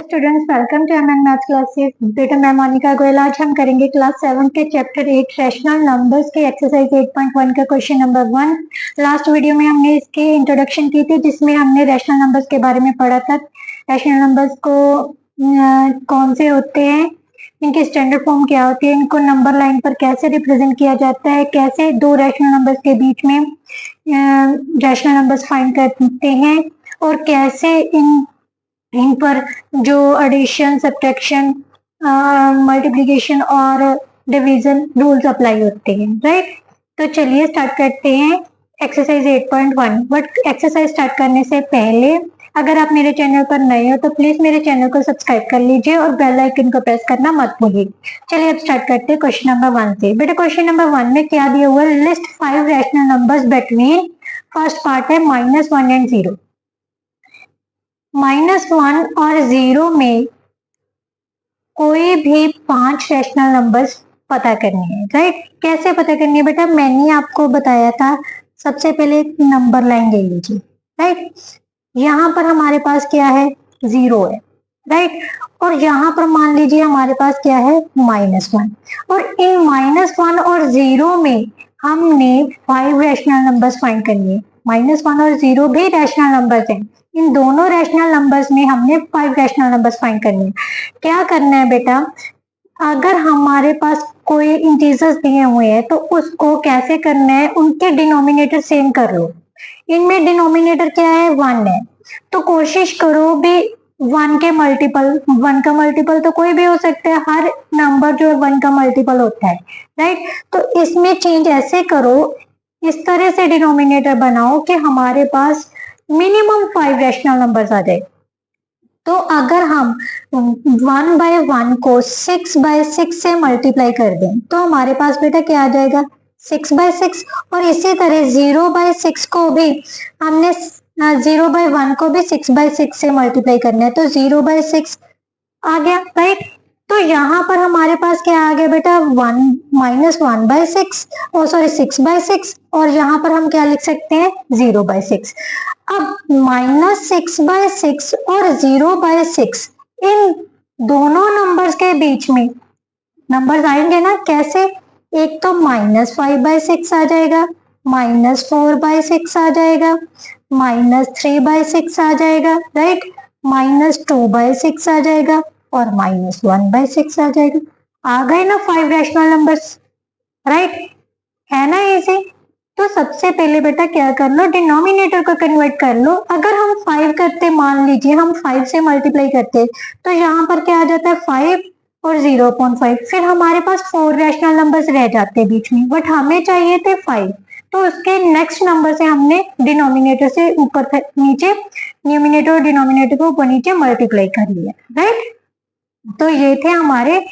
Students, welcome to MN math classes. बेटा मैं मोनिका गोयल। आज हम करेंगे क्लास 7 के चैप्टर 8 रैशनल नंबर्स के एक्सरसाइज 8.1 का क्वेश्चन नंबर 1। लास्ट वीडियो में हमने इसकी इंट्रोडक्शन की थी जिसमें हमने रैशनल नंबर्स के बारे में पढ़ा था। रैशनल नंबर्स को कौन से होते हैं, इनकी स्टैंडर्ड फॉर्म क्या होती है, इनको नंबर लाइन पर कैसे रिप्रेजेंट किया जाता है, कैसे दो रैशनल नंबर्स के बीच में रैशनल नंबर्स फाइंड करते हैं और कैसे इन पर जो एडिशन, सब्ट्रैक्शन, मल्टीप्लिकेशन और डिवीजन रूल्स अप्लाई होते हैं। राइट, तो चलिए स्टार्ट करते हैं एक्सरसाइज 8.1। बट एक्सरसाइज स्टार्ट करने से पहले अगर आप मेरे चैनल पर नए हो तो प्लीज मेरे चैनल को सब्सक्राइब कर लीजिए और बेल आइकन को प्रेस करना मत भूलिए। चलिए अब स्टार्ट करते हैं क्वेश्चन नंबर 1 से। बेटा क्वेश्चन नंबर 1 में क्या दिया हुआ है? List 5 rational numbers between, first part है -1 एंड 0। -1 और 0 में कोई भी 5 रैशनल नंबर्स पता करनी है। राइट, कैसे पता करनी है बेटा? मैंने आपको बताया था। सबसे पहले एक नंबर लाइन ले लीजिए। राइट, यहाँ पर हमारे पास क्या है? 0 है। राइट, और यहाँ पर मान लीजिए हमारे पास क्या है? -1। और इन -1 और 0 में हमने 5 रैशनल नंबर्स फाइंड करनी है। -1 और 0 भी रैशनल नंबर्स हैं। इन दोनों रैशनल नंबर्स में हमने 5 रैशनल नंबर्स फाइंड करने हैं। क्या करना है बेटा? अगर हमारे पास कोई इंटीजर्स दिए हुए हैं तो उसको कैसे करना है? उनके डिनोमिनेटर सेम कर लो। इनमें डिनोमिनेटर क्या है? 1 है, तो कोशिश करो भी 1 के मल्टीपल। 1 का मल्टीपल तो कोई भी हो सकता है, हर नंबर जो है 1 का मल्टीपल होता है। राइट, तो इसमें चेंज ऐसे करो, इस तरह से डिनोमिनेटर बनाओ कि हमारे पास मिनिमम 5 रैशनल नंबर्स आ जाए। तो अगर हम 1/1 को 6/6 से मल्टीप्लाई कर दें तो हमारे पास बेटा क्या आ जाएगा? 6/6। और इसी तरह 0/6 को भी हमने 0/1 को भी 6/6 से मल्टीप्लाई करना है, तो 0/6 आ गया। राइट, तो यहाँ पर हमारे पास क्या आ गया बेटा? 1/6 और सॉरी 6/6, और यहाँ पर हम क्या लिख सकते हैं? 0/6। अब -6/6 और 0/6 इन दोनों नंबर्स के बीच में नंबर्स आएंगे ना, कैसे? एक तो -5/6 आ जाएगा, -4/6 आ जाएगा, -3/6 आ जाएगा। राइट, -2/6 आ जाएगा और -1/6 आ जाएगा। आ गए ना 5 रैशनल नंबर्स। राइट, है ना इजी? तो सबसे पहले बेटा क्या कर लो? डिनोमिनेटर को कन्वर्ट कर लो। अगर हम 5 करते, मान लीजिए हम 5 से मल्टीप्लाई करते, तो यहाँ पर क्या आ जाता है? 5 और 0.5। फिर हमारे पास 4 रैशनल नंबर्स रह जाते हैं बीच में, बट हमें चाहिए थे 5। तो उसके नेक्स्ट नंबर से हमने डिनोमिनेटर से ऊपर नीचे, न्यूमिनेटर और डिनोमिनेटर को ऊपर नीचे मल्टीप्लाई कर लिया। राइट, तो ये थे हमारे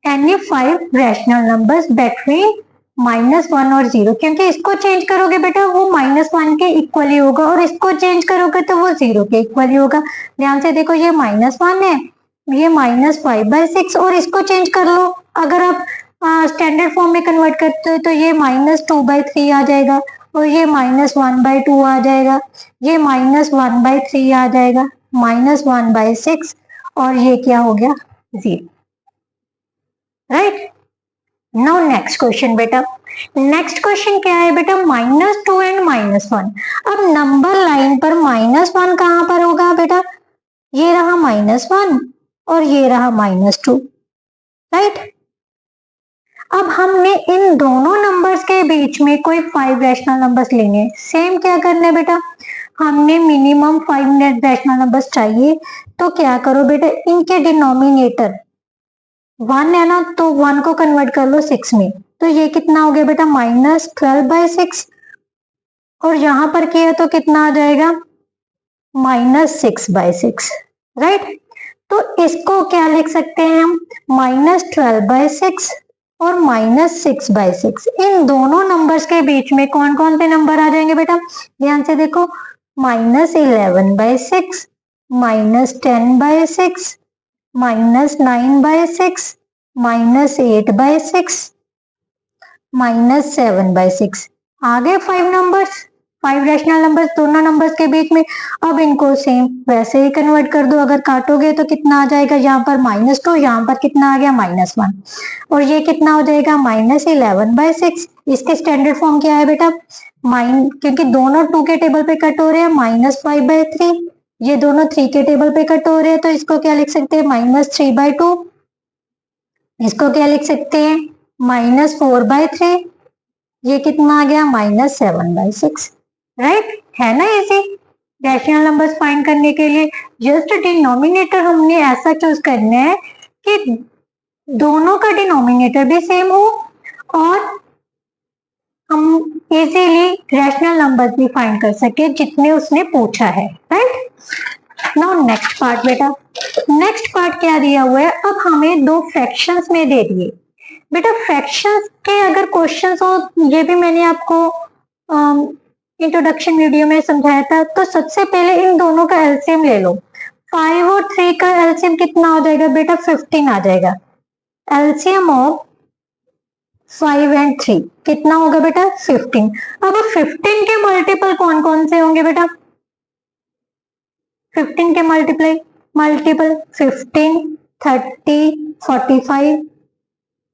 एनी 5 रैशनल नंबर्स बिटवीन -1 और 0। क्योंकि इसको चेंज करोगे बेटा वो -1 के इक्वली होगा, और इसको चेंज करोगे तो वो 0 के इक्वली होगा। ध्यान से देखो, ये -1 है, ये -5/6, और इसको चेंज कर लो। अगर आप स्टैंडर्ड फॉर्म में कन्वर्ट करते हो तो ये -2/3 आ जाएगा, और ये -1/2 आ जाएगा, ये -1/3 आ जाएगा, -1/6, और ये क्या हो गया? 0। राइट, नाउ नेक्स्ट क्वेश्चन बेटा। नेक्स्ट क्वेश्चन क्या है बेटा? -2 एंड -1। अब नंबर लाइन पर -1 कहां पर होगा बेटा? ये रहा -1 और ये रहा -2। राइट, अब हमने इन दोनों नंबर्स के बीच में कोई 5 रैशनल नंबर्स लेने हैं। सेम क्या करना है बेटा? हमने मिनिमम 5 रैशनल नंबर्स चाहिए, तो क्या करो बेटा? इनके डिनोमिनेटर 1 है ना, तो 1 को कन्वर्ट कर लो 6 में, तो ये कितना हो गया बेटा? -12/6। और यहां पर किया तो कितना आ जाएगा? -6/6। राइट, तो इसको क्या लिख सकते हैं हम? -12/6 और -6/6। इन दोनों नंबर्स के बीच में कौन कौन से नंबर आ जाएंगे बेटा? ध्यान से देखो, -11/6, -10/6, -9/6, -8/6, -7/6। आ गए 5 नंबर्स। 5 रैशनल नंबर्स दोनों नंबर्स के बीच में। अब इनको सेम वैसे ही कन्वर्ट कर दो, अगर काटोगे तो कितना आ जाएगा, यहाँ पर -2, यहाँ पर कितना आ गया -1, और ये कितना हो जाएगा -11/6। इसके स्टैंडर्ड फॉर्म क्या है बेटा, क्योंकि दोनों 2 के टेबल पे कट हो रहे हैं, -5/3, ये दोनों 3 के टेबल पे कट हो रहे हैं, तो इसको क्या लिख सकते हैं -3/2, इसको क्या लिख सकते हैं -4/3, ये कितना आ गया -7/6, राइट, है ना इजी। रैशनल नंबर्स फाइंड करने के लिए जस्ट डिनोमिनेटर हमने ऐसा चूज करना है कि दोनों का डिनोमिनेटर भी सेम हो और हम इजीली रैशनल नंबर्स भी फाइंड कर सके जितने उसने पूछा है, राइट। नाउ नेक्स्ट पार्ट बेटा, नेक्स्ट पार्ट क्या दिया हुआ है, अब हमें 2 फ्रैक्शंस में दे दिए बेटा। फ्रैक्शंस के अगर क्वेश्चंस हो, ये भी मैंने आपको इंट्रोडक्शन वीडियो में समझाया था, तो सबसे पहले इन दोनों का एलसीएम ले लो। 5 और 3 का एलसीएम कितना हो जाएगा बेटा, 15 आ जाएगा। एलसीएम ऑफ 5 एंड 3 कितना होगा बेटा, 15। अब 15 के मल्टीपल कौन कौन से होंगे बेटा, 15 के मल्टीपल 15, 30, 45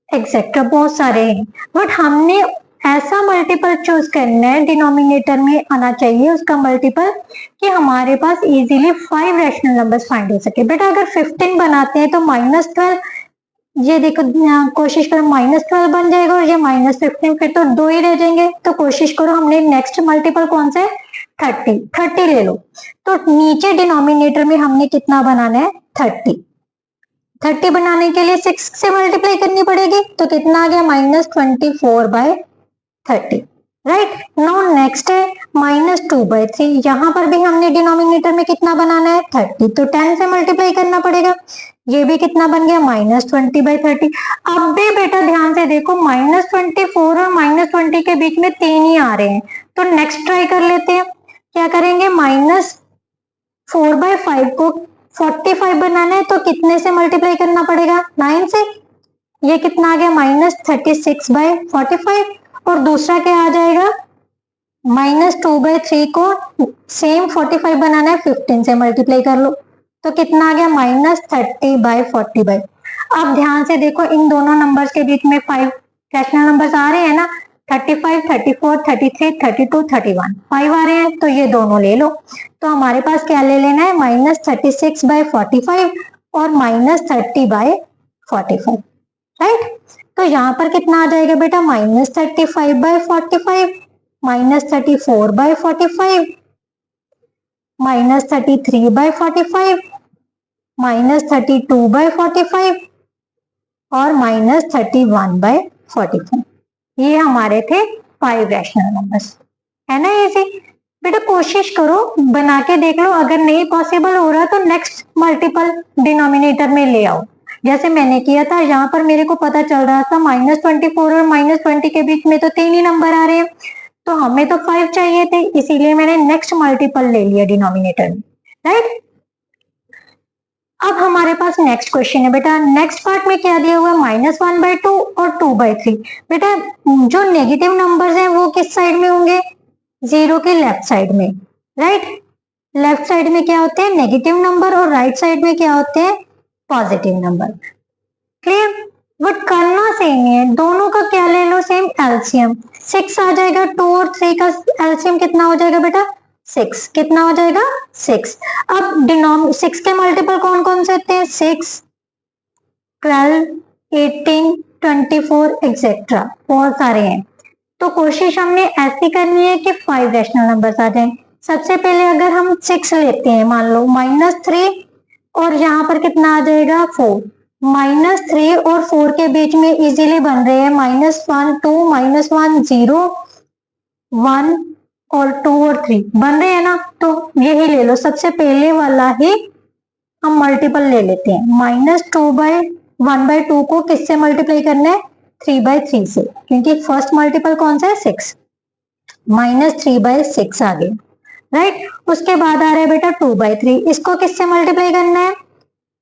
एक्सेट्रा, बहुत सारे हैं, बट हमने ऐसा मल्टीपल चूज करना है, डिनोमिनेटर में आना चाहिए उसका मल्टीपल, कि हमारे पास इजीली 5 रैशनल नंबर्स फाइंड हो सके। बेटा अगर 15 बनाते हैं तो -12, ये देखो कोशिश करो -12 बन जाएगा, और ये -15, फिर तो 2 ही रह जाएंगे। तो कोशिश करो, हमने नेक्स्ट मल्टीपल कौन सा है, 30 ले लो। तो नीचे डिनोमिनेटर में हमने कितना बनाना है, 30 बनाने के लिए 6 से मल्टीप्लाई करनी पड़ेगी, तो कितना आ गया -24/30, राइट। नाउ नेक्स्ट है -2/3, यहाँ पर भी हमने डिनोमिनेटर में कितना बनाना है, 30, तो 10 से मल्टीप्लाई करना पड़ेगा, ये भी कितना बन गया -20/30। अब भी बेटा ध्यान से देखो, -24 और -20 के बीच में 3 ही आ रहे हैं, तो नेक्स्ट ट्राई कर लेते हैं। क्या करेंगे, -4/5 को 45 बनाना है, तो कितने से मल्टीप्लाई करना पड़ेगा, 9 से, ये कितना आ गया -36/45, और दूसरा क्या आ जाएगा, -2/3 को सेम 45 बनाना है, 15 से मल्टीप्लाई कर लो, तो कितना आ गया -30/45। अब ध्यान से देखो, इन दोनों नंबर्स के बीच में 5 रैशनल नंबर्स आ रहे हैं ना, 35, 34, 33, 32, 31, 5 आ रहे हैं, तो ये दोनों ले लो। तो हमारे पास क्या ले लेना है, -36/45 और -30/45, राइट। तो यहाँ पर कितना आ जाएगा बेटा, -35/45, -34/45, -33/45, -32/45 और -31/45। ये हमारे थे 5 रैशनल नंबर्स, है ना इजी। बेटा कोशिश करो, बना के देख लो, अगर नहीं पॉसिबल हो रहा तो नेक्स्ट मल्टीपल डिनोमिनेटर में ले आओ, जैसे मैंने किया था। यहाँ पर मेरे को पता चल रहा था -24 और -20 के बीच में तो 3 ही नंबर आ रहे हैं, तो हमें तो 5 चाहिए थे, इसीलिए मैंने नेक्स्ट मल्टीपल ले लिया डिनोमिनेटर में, राइट। अब हमारे पास नेक्स्ट क्वेश्चन है बेटा, नेक्स्ट पार्ट में क्या दिया हुआ है, -1/2 और 2/3। बेटा जो नेगेटिव नंबर्स हैं वो किस साइड में होंगे, 0 के लेफ्ट साइड में, राइट। लेफ्ट साइड में क्या होते हैं, नेगेटिव नंबर, और राइट साइड में क्या होते हैं, पॉजिटिव नंबर, क्लियर। बट करना सेम है, दोनों का क्या ले लो, सेम एलसीएम, 6 आ जाएगा, 2 और 3 का एलसीएम कितना हो जाएगा बेटा, 6, कितना हो जाएगा 6। अब 6 के मल्टीपल कौन कौन से होते हैं, 6, 12, 18, 24 एक्सेट्रा, बहुत सारे हैं। तो कोशिश हमने ऐसी करनी है कि 5 रैशनल नंबर्स आ जाएं। सबसे पहले अगर हम 6 लेते हैं, मान लो -3, और यहाँ पर कितना आ जाएगा 4, -3 और 4 के बीच में इजीली बन रहे हैं -1, 2, -1, 0, 1 और 2 और 3 बन रहे हैं ना, तो यही ले लो, सबसे पहले वाला ही हम मल्टीपल ले लेते हैं। -1/2 को किससे मल्टीप्लाई करना है, 3/3 से, क्योंकि फर्स्ट मल्टीपल कौन सा है, 6, -3/6 आ गए, राइट। उसके बाद आ रहा है बेटा 2/3, इसको किससे मल्टीप्लाई करना है,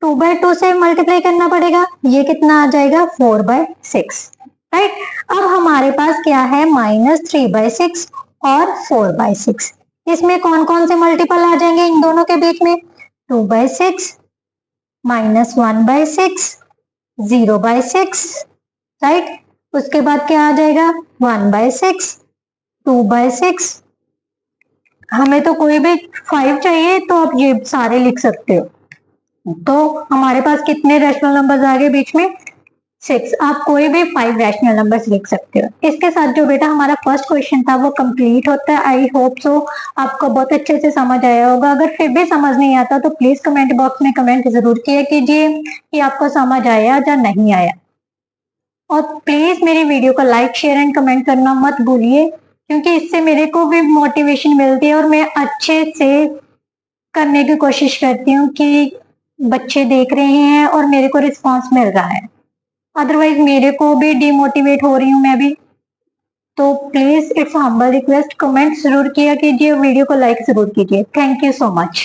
2/2 से मल्टीप्लाई करना पड़ेगा, ये कितना आ जाएगा 4/6, राइट। अब हमारे पास क्या है, -3/6 और 4/6। इसमें कौन कौन से मल्टीपल आ जाएंगे इन दोनों के बीच में? 2/6, -1/6, 0/6, राइट। उसके बाद क्या आ जाएगा? 1/6, 2/6। हमें तो कोई भी 5 चाहिए तो आप ये सारे लिख सकते हो। तो हमारे पास कितने रैशनल नंबर्स आ गए बीच में? 6। आप कोई भी 5 रैशनल नंबर्स लिख सकते हो। इसके साथ जो बेटा हमारा फर्स्ट क्वेश्चन था वो कंप्लीट होता है। आई होप सो आपको बहुत अच्छे से समझ आया होगा। अगर फिर भी समझ नहीं आता तो प्लीज कमेंट बॉक्स में कमेंट जरूर किया कीजिए कि आपको समझ आया या नहीं आया। और प्लीज मेरी वीडियो को लाइक, शेयर एंड कमेंट करना मत भूलिए, क्योंकि इससे मेरे को भी मोटिवेशन मिलती है और मैं अच्छे से करने की कोशिश करती हूँ कि बच्चे देख रहे हैं और मेरे को रिस्पांस मिल रहा है। अदरवाइज मेरे को भी डिमोटिवेट हो रही हूँ मैं भी। तो please it's humble request, comment जरूर किया कीजिए, वीडियो को लाइक जरूर कीजिए। Thank you so much.